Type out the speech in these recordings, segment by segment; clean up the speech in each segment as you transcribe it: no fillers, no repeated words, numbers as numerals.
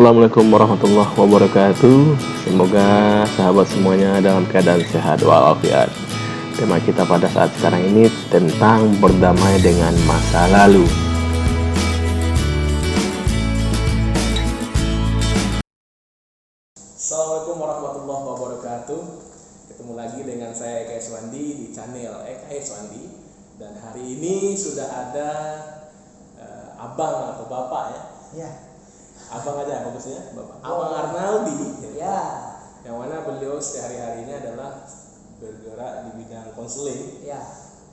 Assalamualaikum warahmatullahi wabarakatuh. Semoga sahabat semuanya dalam keadaan sehat walafiat. Tema kita pada saat sekarang ini tentang berdamai dengan masa lalu. Assalamualaikum warahmatullahi wabarakatuh. Ketemu lagi dengan saya Eka Iswandi di channel Eka Iswandi. Dan hari ini sudah ada abang atau bapak ya. Ya. Abang aja bagusnya, bapak. Abang Arnaldi. Ya. Yang mana beliau sehari-harinya adalah bergerak di bidang konseling Ya.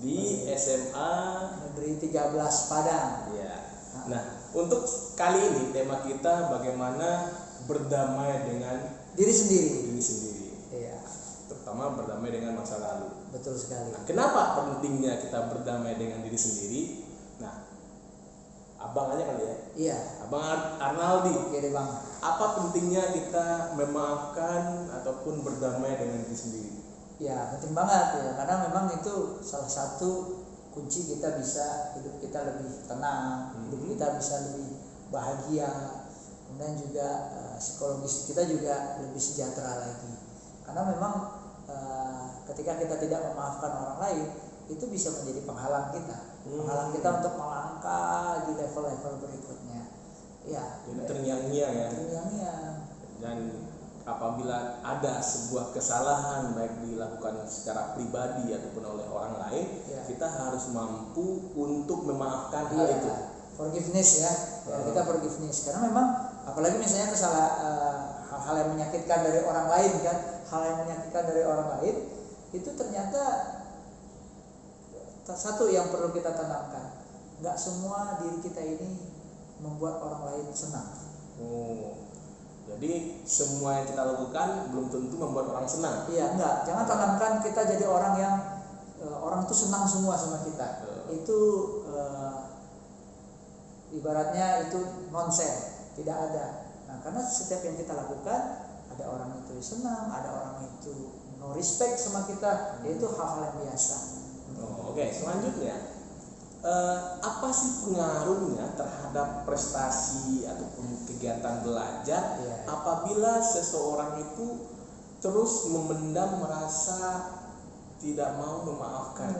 di SMA Negeri 13 Padang. ya. Nah, untuk kali ini tema kita bagaimana berdamai dengan Diri sendiri. diri sendiri, Iya. terutama berdamai dengan masa lalu. Betul sekali. Nah, kenapa pentingnya kita berdamai dengan diri sendiri? Nah, abang aja kali ya. Iya. Abang Arnaldi, Oke deh Bang. apa pentingnya kita memaafkan ataupun berdamai dengan diri sendiri? Ya penting banget ya, karena memang itu salah satu kunci kita bisa hidup kita lebih tenang, hidup kita bisa lebih bahagia, kemudian juga psikologis kita juga lebih sejahtera lagi. Karena memang ketika kita tidak memaafkan orang lain, itu bisa menjadi penghalang kita untuk melangkah di level-level berikutnya. Ya. Jadi terngiang-ngiang ya. Terngiang-ngiang. Dan apabila ada sebuah kesalahan baik dilakukan secara pribadi ataupun oleh orang lain, Ya. kita harus mampu untuk memaafkan hal itu. Forgiveness ya. Kita forgiveness karena memang apalagi misalnya hal-hal yang menyakitkan dari orang lain kan, hal yang menyakitkan dari orang lain itu ternyata satu yang perlu kita tanamkan, nggak semua diri kita ini membuat orang lain senang. Jadi semua yang kita lakukan belum tentu membuat orang senang. Iya, enggak. Jangan tanamkan kita jadi orang yang orang tuh senang semua sama kita. Itu ibaratnya itu nonsen, tidak ada. Nah, karena setiap yang kita lakukan ada orang itu senang, ada orang itu no respect sama kita, yaitu hal-hal yang biasa. Oke, selanjutnya apa sih pengaruhnya terhadap prestasi ataupun kegiatan belajar apabila seseorang itu terus memendam merasa tidak mau memaafkan?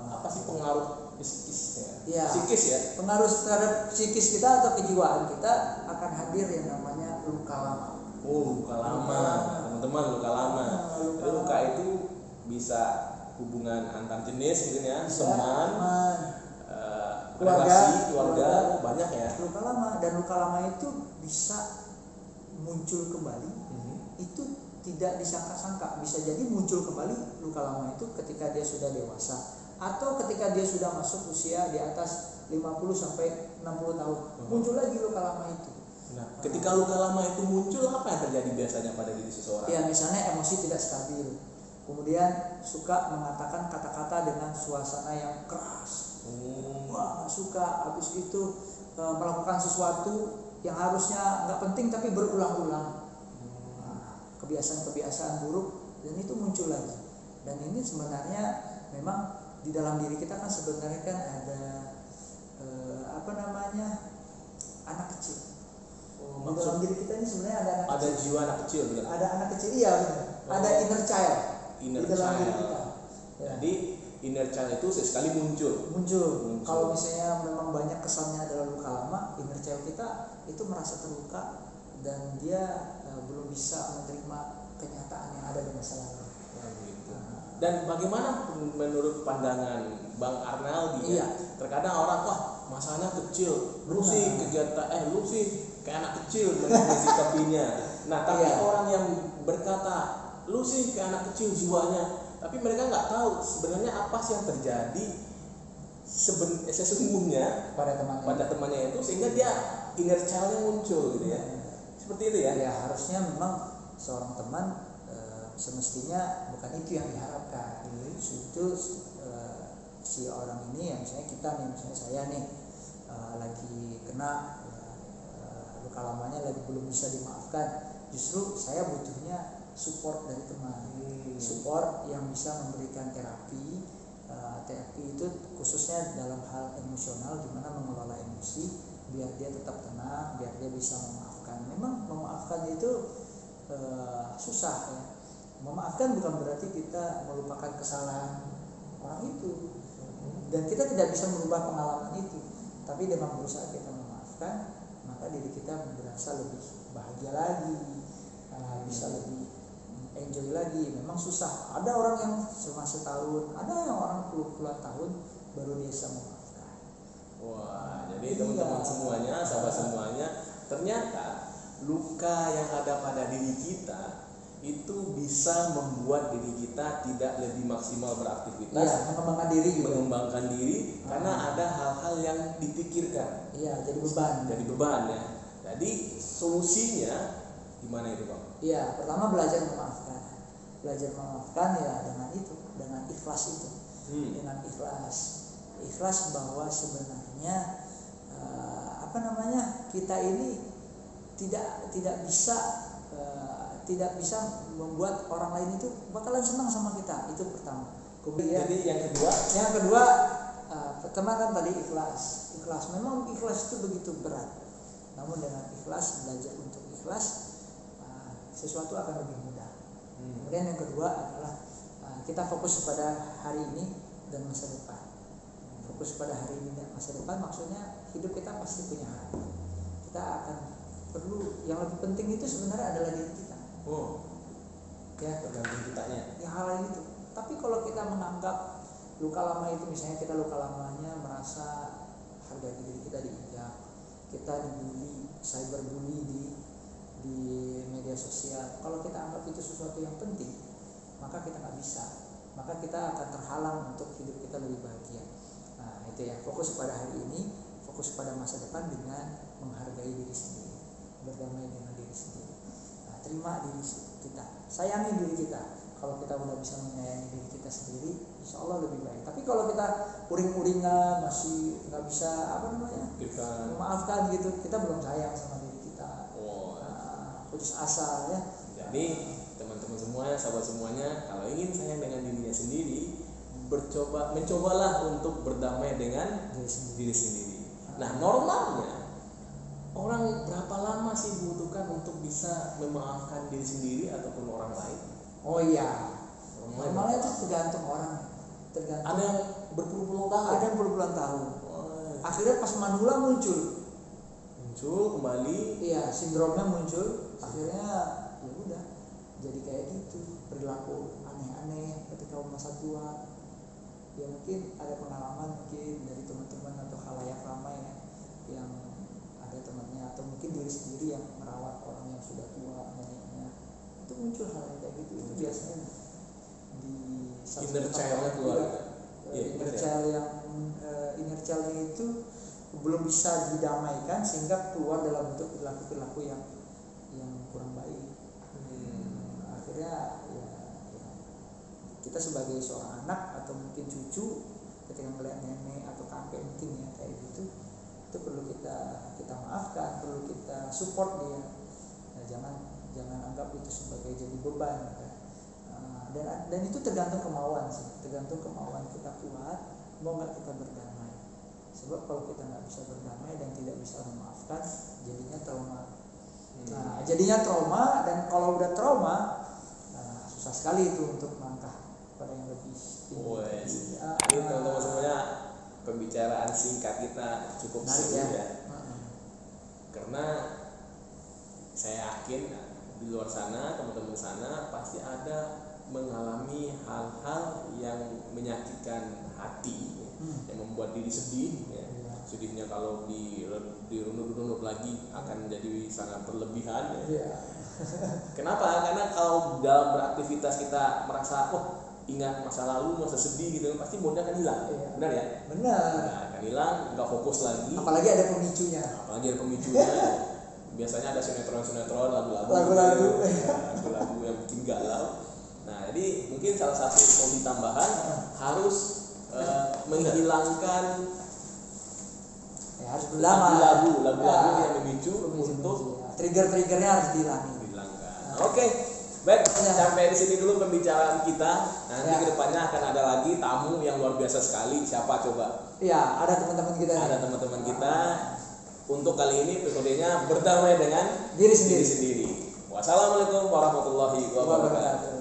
Apa sih pengaruh psikisnya? Ya. Psikis ya? Pengaruh terhadap psikis kita atau kejiwaan kita akan hadir yang namanya luka lama. Luka lama, teman-teman, luka lama. Jadi luka itu bisa hubungan antar jenis mungkin ya, teman, keluarga, banyak ya. Luka lama, dan luka lama itu bisa muncul kembali. Itu tidak disangka-sangka, bisa jadi muncul kembali luka lama itu ketika dia sudah dewasa atau ketika dia sudah masuk usia di atas 50 sampai 60 tahun. Muncul lagi luka lama itu. Nah, ketika luka lama itu muncul, apa yang terjadi biasanya pada diri seseorang? Ya, misalnya emosi tidak stabil. Kemudian suka mengatakan kata-kata dengan suasana yang keras. Wah, suka habis itu melakukan sesuatu yang harusnya nggak penting tapi berulang-ulang. Kebiasaan-kebiasaan buruk dan itu muncul lagi. Dan ini sebenarnya memang di dalam diri kita kan sebenarnya kan ada anak kecil. Di dalam diri kita ini sebenarnya ada anak kecil. Jiwa anak kecil gitu. Ada anak kecil, iya benar. Ada inner child di dalam diri kita. Ya. Jadi inner child itu sesekali muncul. Kalau misalnya memang banyak kesannya adalah luka lama, inner child kita itu merasa terluka dan dia belum bisa menerima kenyataan yang ada di masa lalu. Dan bagaimana menurut pandangan Bang Arnaldi? Terkadang orang masalahnya kecil, lu sih kayak anak kecil mensikapinya. Nah, tapi orang yang berkata lu sih kayak anak kecil jiwanya, tapi mereka nggak tahu sebenarnya apa sih yang terjadi sesungguhnya pada temannya itu sehingga dia inner child-nya muncul gitu ya. Seperti itu ya. Ya, harusnya memang seorang teman semestinya bukan itu yang diharapkan. Itu si orang ini, yang misalnya kita nih, misalnya saya nih lagi kena luka lamanya lagi belum bisa dimaafkan. Justru saya butuhnya support dari teman, support yang bisa memberikan terapi. Terapi itu khususnya dalam hal emosional, gimana mengelola emosi biar dia tetap tenang, biar dia bisa memaafkan memaafkan. Memang memaafkan itu susah ya. Memaafkan bukan berarti kita melupakan kesalahan orang itu, dan kita tidak bisa merubah pengalaman itu. Tapi dengan berusaha kita memaafkan, maka diri kita berasa lebih bahagia lagi, bisa lebih enjoy lagi. Memang susah. Ada orang yang cuma setahun, ada yang orang puluhan tahun baru dia bisa memaafkan. Wah, jadi teman-teman semuanya, sahabat semuanya, ternyata luka yang ada pada diri kita itu bisa membuat diri kita tidak lebih maksimal beraktivitas, Iya, mengembangkan diri juga. mengembangkan diri karena ada hal-hal yang dipikirkan. Iya, jadi beban. Jadi beban ya. Jadi solusinya gimana itu, Bang? Iya, pertama belajar memaafkan. Belajar memaafkan ya dengan itu, dengan ikhlas itu. Dengan ikhlas bahwa sebenarnya kita ini tidak bisa membuat orang lain itu bakalan senang sama kita. Itu pertama. Kemudian Jadi yang kedua pertama kan tadi ikhlas. Memang ikhlas itu begitu berat. Namun dengan ikhlas, belajar untuk ikhlas, sesuatu akan lebih mudah. Kemudian yang kedua adalah kita fokus pada hari ini dan masa depan. Fokus pada hari ini dan masa depan maksudnya hidup kita pasti punya hari. Kita akan perlu, yang lebih penting itu sebenarnya adalah diri kita. Ya, tergantung kitanya. Ya hal itu. Tapi kalau kita menganggap luka lama itu, misalnya kita luka lamanya merasa harga diri kita diinjak, kita dibully, cyberbully di media sosial. Kalau kita anggap itu sesuatu yang penting, maka kita nggak bisa. Maka kita akan terhalang untuk hidup kita lebih bahagia. Nah itu ya, fokus pada hari ini, fokus pada masa depan dengan menghargai diri sendiri, berdamai dengan diri sendiri. Nah, terima diri kita, sayangi diri kita. Kalau kita udah bisa menyayangi diri kita sendiri, insya Allah lebih baik. Tapi kalau kita uring-uringan, masih nggak bisa memaafkan gitu, kita belum sayang sama diri kita. Putus asa ya. Jadi teman-teman semuanya, sahabat semuanya, kalau ingin sayang dengan dirinya sendiri, mencobalah untuk berdamai dengan diri sendiri. Nah, normalnya orang berapa lama sih dibutuhkan untuk bisa memaafkan diri sendiri ataupun orang lain? Oh iya, normalnya itu tergantung orang. Ada yang berpuluh-puluh tahun. Ada yang berpuluh tahun. Akhirnya pas manula muncul kembali. Iya, sindromnya muncul. Akhirnya ya udah, jadi kayak gitu, perilaku aneh-aneh ketika masa tua. Ya mungkin ada pengalaman mungkin dari teman-teman atau khalayak ramai ya, yang ada temannya atau mungkin diri sendiri yang merawat orang yang sudah tua, neneknya. Itu muncul hal yang kayak gitu. Itu biasanya di inner child-nya keluar. Inner child-nya itu belum bisa didamaikan sehingga keluar dalam bentuk perilaku yang kurang baik. Akhirnya ya kita sebagai seorang anak atau mungkin cucu ketika melihat nenek atau kakek mungkin ya kayak gitu, itu perlu kita maafkan, perlu kita support dia. Nah, jangan anggap itu sebagai jadi beban kan. Dan itu tergantung kemauan sih, tergantung kemauan kita kuat mau nggak kita berdamai. Sebab kalau kita nggak bisa berdamai dan tidak bisa memaafkan, jadinya trauma. Nah, jadinya trauma, dan kalau udah trauma, susah sekali itu untuk melangkah pada yang lebih tinggi. Jadi teman-teman semuanya, pembicaraan singkat kita cukup seru ya. Karena saya yakin di luar sana, teman-teman sana pasti ada mengalami hal-hal yang menyakitkan hati, yang membuat diri sedih ya. Sedihnya kalau dirunut-runut lagi akan jadi sangat berlebihan ya. Kenapa? Karena kalau dalam beraktivitas kita merasa ingat masa lalu, masa sedih gitu, pasti moodnya akan hilang. Benar ya? Benar. Nah, akan hilang, nggak fokus lagi. Apalagi ada pemicunya. Biasanya ada sinetron, lagu-lagu yang bikin galau. Nah, jadi mungkin salah satu hobi tambahan harus menghilangkan harus lagu-lagu yang memicu untuk trigger-triggernya harus dihilangkan. Oke, baik, sampai di sini dulu pembicaraan kita. Nanti kedepannya akan ada lagi tamu yang luar biasa sekali. Siapa coba? Iya, ada teman-teman kita. Ada teman-teman kita. untuk kali ini episodenya berdamai dengan Diri sendiri. Wassalamualaikum warahmatullahi wabarakatuh.